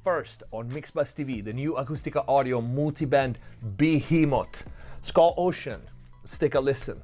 first on MixBuzz TV, the new Acustica Audio multiband behemoth. It's called Ocean. Let's take a listen.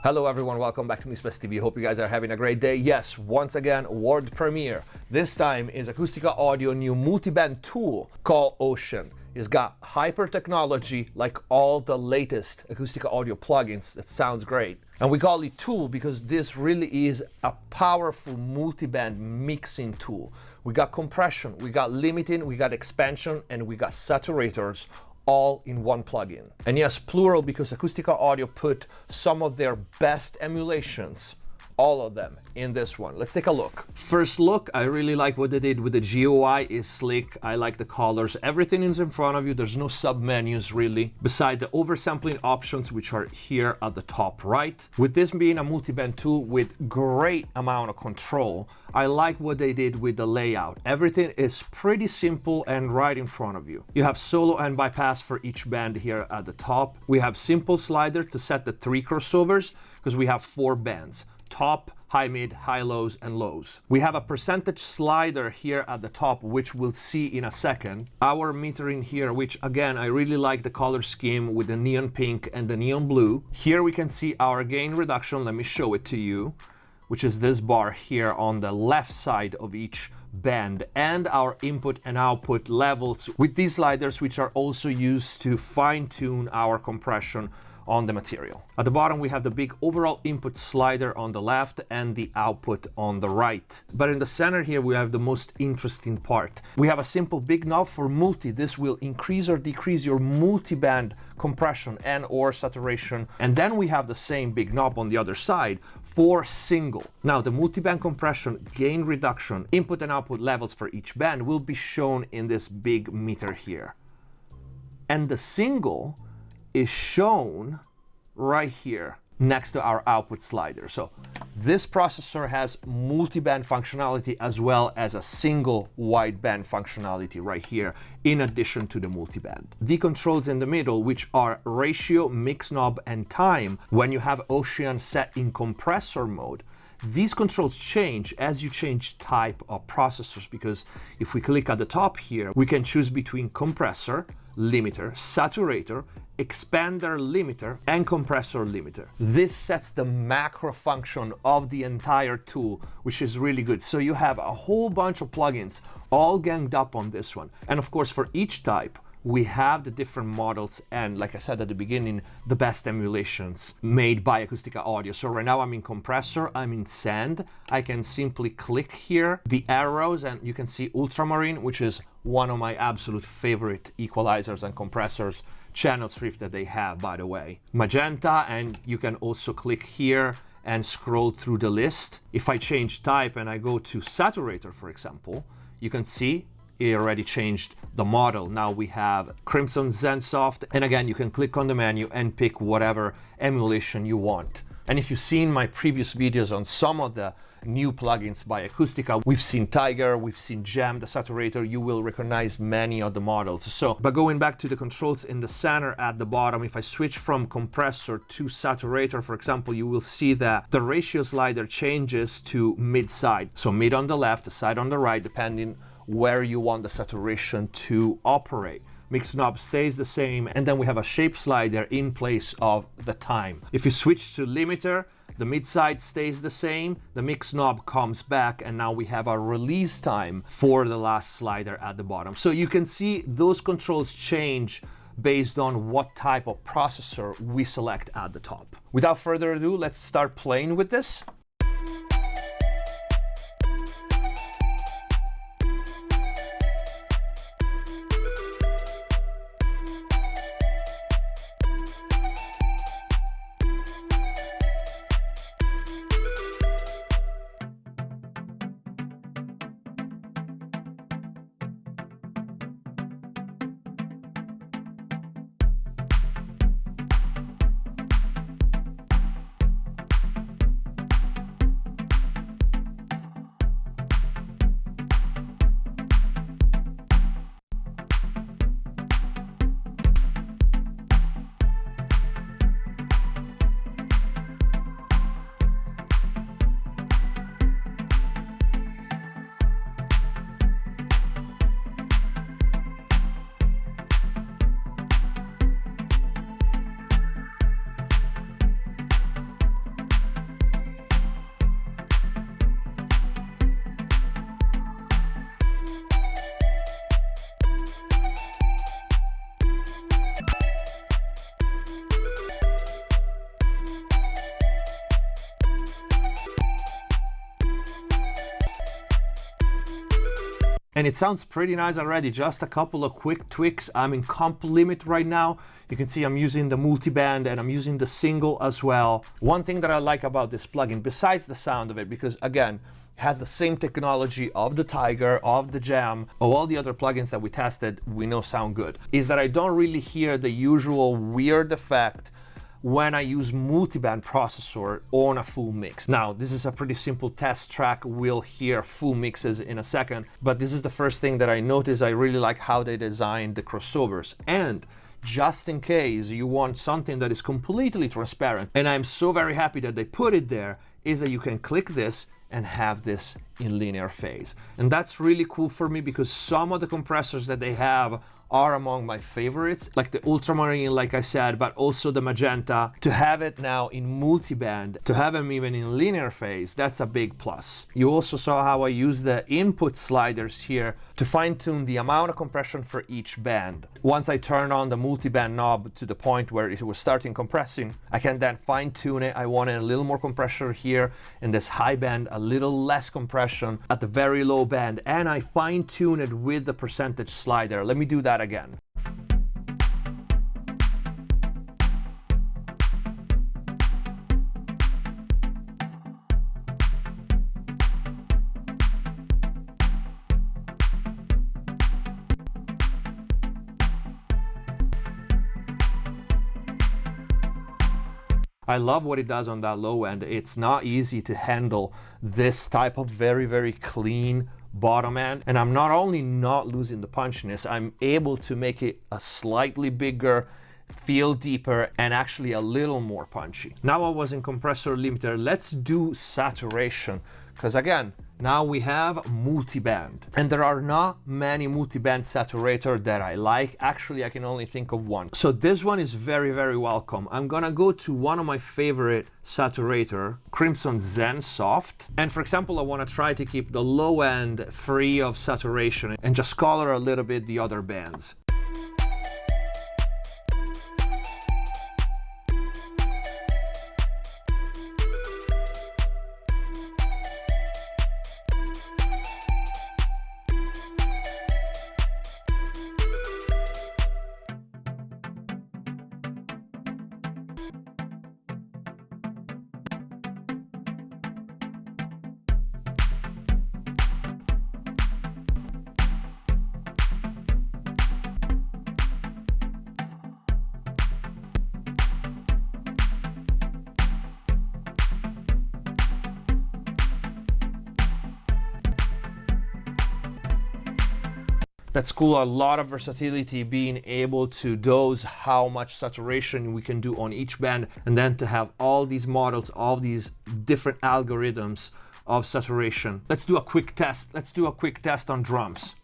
Hello everyone, welcome back to MixBuzz TV. Hope you guys are having a great day. Yes, once again, world premiere. This time is Acustica Audio new multiband tool called Ocean. It's got hyper technology like all the latest Acustica Audio plugins. That sounds great. And we call it tool because this really is a powerful multiband mixing tool. We got compression, we got limiting, we got expansion, and we got saturators all in one plugin. And yes, plural, because Acustica Audio put some of their best emulations, all of them, in this one. Let's take a look. First look, I really like what they did with the GUI. Is slick. I like the colors. Everything is in front of you. There's no sub-menus really, beside the oversampling options, which are here at the top right. With this being a multiband tool with great amount of control, I like what they did with the layout. Everything is pretty simple and right in front of you. You have solo and bypass for each band here at the top. We have simple slider to set the 3 crossovers because we have 4 bands. Top, high mid, high lows, and lows. We have a percentage slider here at the top, which we'll see in a second. Our metering here, which again, I really like the color scheme with the neon pink and the neon blue. Here we can see our gain reduction. Let me show it to you, which is this bar here on the left side of each band, and our input and output levels with these sliders, which are also used to fine-tune our compression on the material. At the bottom we have the big overall input slider on the left and the output on the right. But in the center here we have the most interesting part. We have a simple big knob for multi. This will increase or decrease your multiband compression and or saturation. And then we have the same big knob on the other side for single. Now the multiband compression, gain reduction, input and output levels for each band will be shown in this big meter here. And the single is shown right here next to our output slider. So this processor has multi-band functionality as well as a single wideband functionality right here in addition to the multiband. The controls in the middle, which are ratio, mix knob, and time, when you have Ocean set in compressor mode, these controls change as you change type of processors, because if we click at the top here, we can choose between compressor, limiter, saturator, expander limiter, and compressor limiter. This sets the macro function of the entire tool, which is really good. So you have a whole bunch of plugins all ganged up on this one. And of course, for each type, we have the different models and, like I said at the beginning, the best emulations made by Acustica Audio. So right now I'm in compressor, I'm in sand. I can simply click here, the arrows, and you can see ultramarine, which is one of my absolute favorite equalizers and compressors, channel strips that they have, by the way. Magenta, and you can also click here and scroll through the list. If I change type and I go to saturator, for example, you can see it already changed the model. Now we have Crimson Zensoft, and again, you can click on the menu and pick whatever emulation you want. And if you've seen my previous videos on some of the new plugins by Acustica, we've seen Tiger, we've seen Gem, the saturator, you will recognize many of the models. So, but going back to the controls in the center at the bottom, if I switch from compressor to saturator, for example, you will see that the ratio slider changes to mid side. So mid on the left, the side on the right, depending where you want the saturation to operate. Mix knob stays the same, and then we have a shape slider in place of the time. If you switch to limiter, the mid side stays the same, the mix knob comes back, and now we have our release time for the last slider at the bottom. So you can see those controls change based on what type of processor we select at the top. Without further ado, let's start playing with this. and it sounds pretty nice already. Just a couple of quick tweaks. I'm in comp limit right now. You can see I'm using the multiband and I'm using the single as well. One thing that I like about this plugin, besides the sound of it, because again, it has the same technology of the Tiger, of the Jam, of all the other plugins that we tested, we know sound good, is that I don't really hear the usual weird effect when I use multiband processor on a full mix. Now, this is a pretty simple test track. We'll hear full mixes in a second, but this is the first thing that I noticed. I really like how they designed the crossovers. And just in case you want something that is completely transparent, and I'm so very happy that they put it there, is that you can click this and have this in linear phase. And that's really cool for me because some of the compressors that they have are among my favorites, like the ultramarine, like I said, but also the magenta. To have it now in multiband, to have them even in linear phase, that's a big plus. You also saw how I use the input sliders here to fine tune the amount of compression for each band. Once I turn on the multiband knob to the point where it was starting compressing, I can then fine tune it. I wanted a little more compression here in this high band, a little less compression at the very low band, and I fine tune it with the percentage slider. Let me do that again. I love what it does on that low end. It's not easy to handle this type of very, very clean bottom end, and I'm not only not losing the punchiness, I'm able to make it a slightly bigger, feel deeper, and actually a little more punchy. Now I was in compressor limiter. Let's do saturation, because again, now we have multiband, and there are not many multiband saturator that I like. Actually, I can only think of one. So this one is very, very welcome. I'm gonna go to one of my favorite saturator, Crimson Zen Soft. And for example, I wanna try to keep the low end free of saturation and just color a little bit the other bands. That's cool, a lot of versatility, being able to dose how much saturation we can do on each band, and then to have all these models, all these different algorithms of saturation. Let's do a quick test. Let's do a quick test on drums.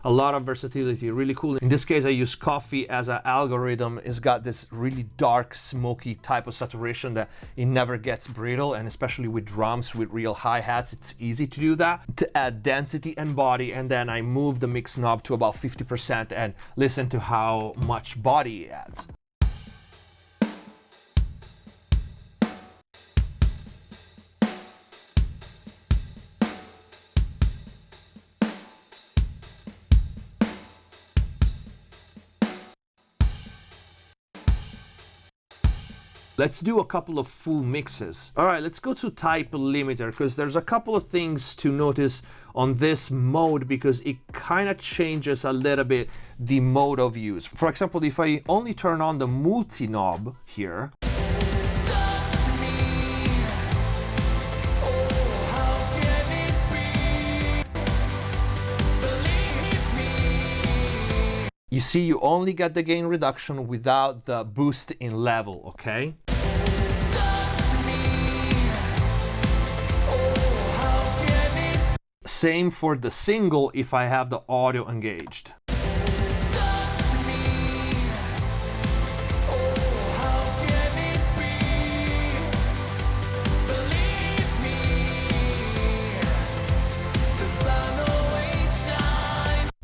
A lot of versatility, really cool. In this case, I use coffee as an algorithm. It's got this really dark, smoky type of saturation that it never gets brittle, and especially with drums with real hi-hats, it's easy to do that. To add density and body, and then I move the mix knob to about 50% and listen to how much body it adds. Let's do a couple of full mixes. All right, let's go to type limiter, because there's a couple of things to notice on this mode, because it kind of changes a little bit the mode of use. For example, if I only turn on the multi knob here, You see, you only get the gain reduction without the boost in level, okay? Same for the single if I have the audio engaged.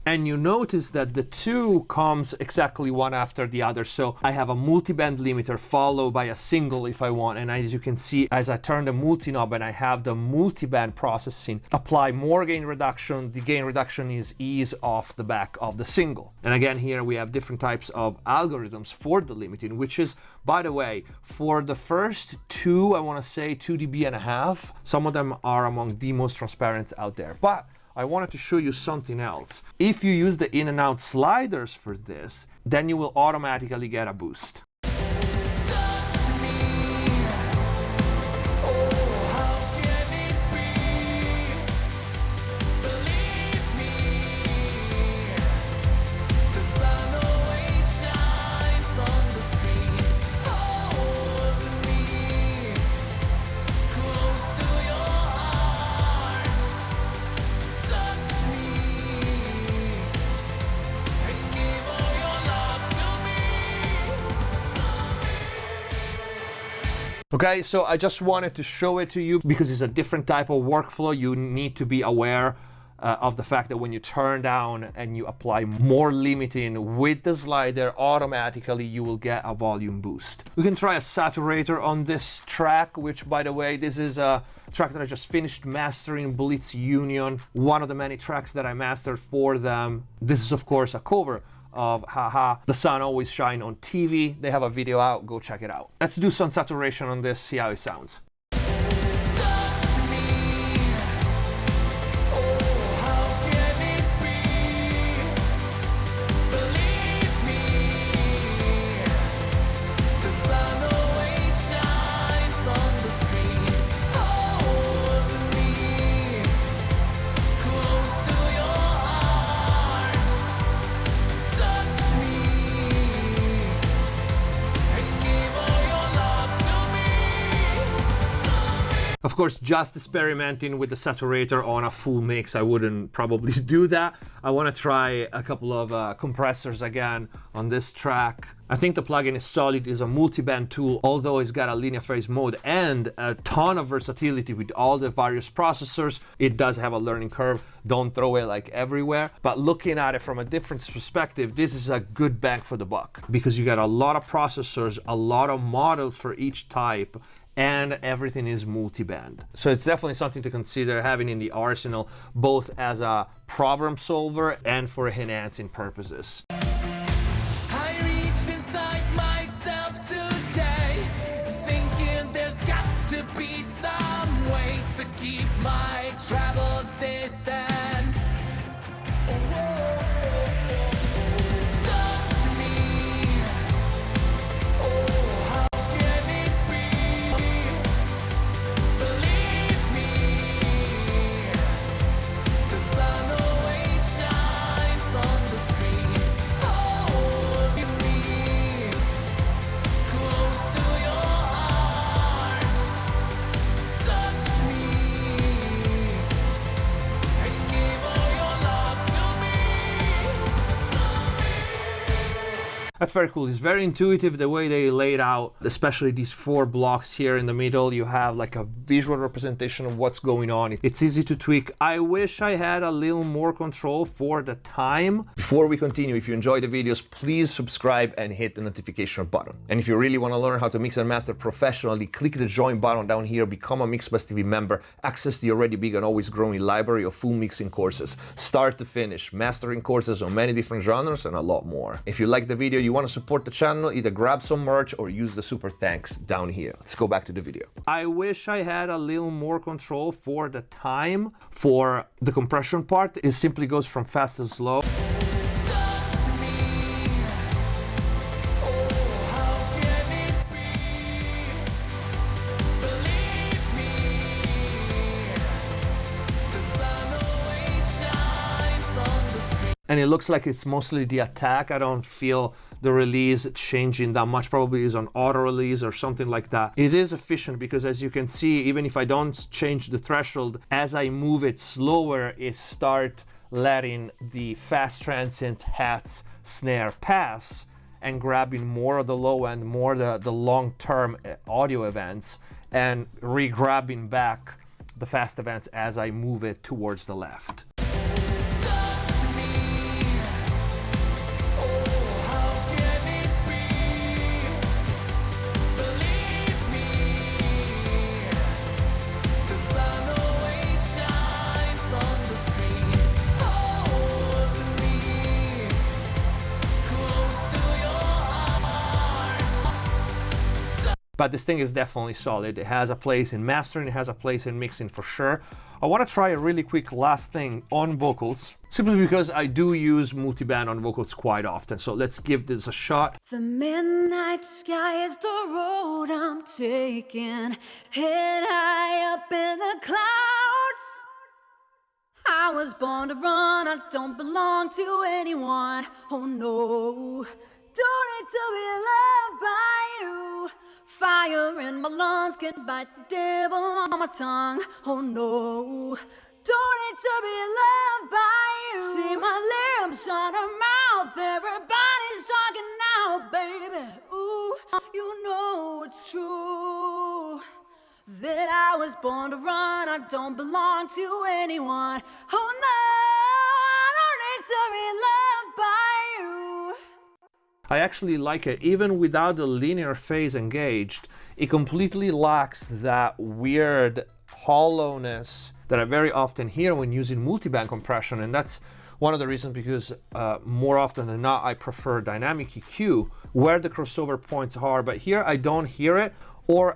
And you notice that the two comes exactly one after the other. So I have a multiband limiter followed by a single if I want. And as you can see, as I turn the multi knob and I have the multiband processing, apply more gain reduction. The gain reduction is ease off the back of the single. And again, here we have different types of algorithms for the limiting, which is, by the way, for the first two, I want to say 2 dB and a half. Some of them are among the most transparent out there. But I wanted to show you something else. If you use the in and out sliders for this, then you will automatically get a boost. Okay, so I just wanted to show it to you because it's a different type of workflow. You need to be aware of the fact that when you turn down and you apply more limiting with the slider, automatically you will get a volume boost. We can try a saturator on this track, which, by the way, this is a track that I just finished mastering, Blitz Union, one of the many tracks that I mastered for them. This is, of course, a cover of Haha, The Sun Always Shine on TV. They have a video out, go check it out. Let's do some saturation on this, see how it sounds. Of course, just experimenting with the saturator on a full mix, I wouldn't probably do that. I want to try a couple of compressors again on this track. I think the plugin is solid. It's a multi-band tool, although it's got a linear phase mode and a ton of versatility with all the various processors. It does have a learning curve. Don't throw it like everywhere. But looking at it from a different perspective, this is a good bang for the buck because you got a lot of processors, a lot of models for each type, and everything is multi-band. So it's definitely something to consider having in the arsenal, both as a problem solver and for enhancing purposes. I reached inside myself today, thinking there's got to be some way to keep my travels distant. That's very cool. It's very intuitive the way they laid out, especially these 4 blocks here in the middle. You have like a visual representation of what's going on. It's easy to tweak. I wish I had a little more control for the time. Before we continue, if you enjoy the videos, please subscribe and hit the notification button. And if you really want to learn how to mix and master professionally, click the join button down here, become a MixBus TV member, access the already big and always growing library of full mixing courses, start to finish, mastering courses on many different genres and a lot more. If you like the video, you want to support the channel, either grab some merch or use the super thanks down here. Let's go back to the video. I wish I had a little more control for the time. For the compression part, it simply goes from fast to slow. and it looks like it's mostly the attack. I don't feel the release changing that much. Probably is on auto release or something like that. It is efficient because, as you can see, even if I don't change the threshold, as I move it slower, it start letting the fast transient hats snare pass and grabbing more of the low end, more the long-term audio events, and re-grabbing back the fast events as I move it towards the left. But this thing is definitely solid. It has a place in mastering, it has a place in mixing for sure. I want to try a really quick last thing on vocals, simply because I do use multiband on vocals quite often. So let's give this a shot. The midnight sky is the road I'm taking, head high up in the clouds. I was born to run, I don't belong to anyone. Oh no, don't need to be loved by you. Fire in my lungs can bite the devil on my tongue. Oh no, don't need to be loved by you. See my lips on her mouth, everybody's talking now, baby. Ooh, you know it's true that I was born to run, I don't belong to anyone. Oh no, I don't need to be loved by you. I actually like it. Even without the linear phase engaged, it completely lacks that weird hollowness that I very often hear when using multiband compression, and that's one of the reasons because more often than not I prefer dynamic EQ where the crossover points are, but here I don't hear it, or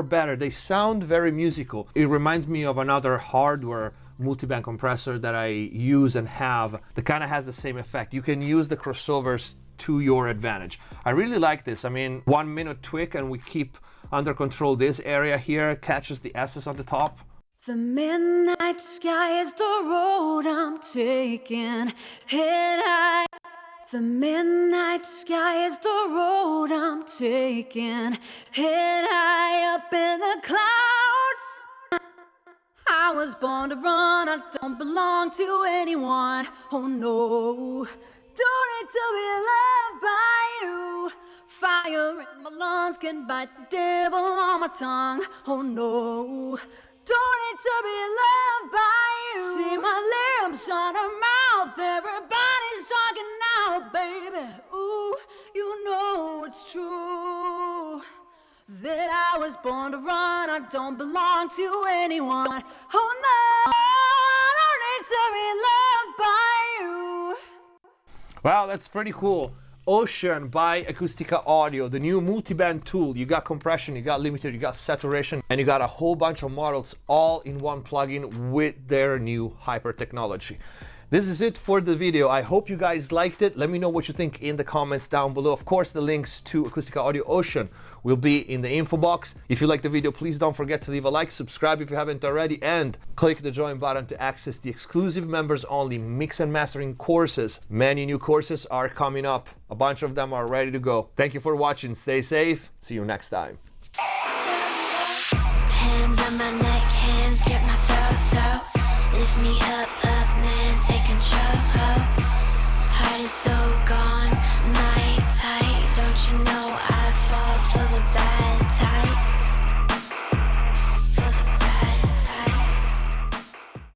better, they sound very musical. It reminds me of another hardware multiband compressor that I use and have that kind of has the same effect. You can use the crossovers to your advantage. I really like this. I mean, 1 minute tweak and we keep under control this area here, catches the S's on the top. The midnight sky is the road I'm taking, head high. The midnight sky is the road I'm taking, head high up in the clouds. I was born to run, I don't belong to anyone. Oh no, don't need to be loved by you. Fire in my lungs can bite the devil on my tongue. Oh no, don't need to be loved by you. See my lips on her mouth, everybody's talking now, baby. Ooh, you know it's true that I was born to run, I don't belong to anyone. Oh no, I don't need to be loved by you. Wow, that's pretty cool. Ocean by Acustica Audio, the new multiband tool. You got compression, you got limiter, you got saturation, and you got a whole bunch of models all in one plugin with their new hyper technology. This is it for the video. I hope you guys liked it. Let me know what you think in the comments down below. Of course, the links to Acustica Audio Ocean will be in the info box. If you like the video, please don't forget to leave a like, subscribe if you haven't already, and click the join button to access the exclusive members only mix and mastering courses. Many new courses are coming up. A bunch of them are ready to go. Thank you for watching. Stay safe. See you next time. Hands on my neck, hands grip my throat. Lift me up.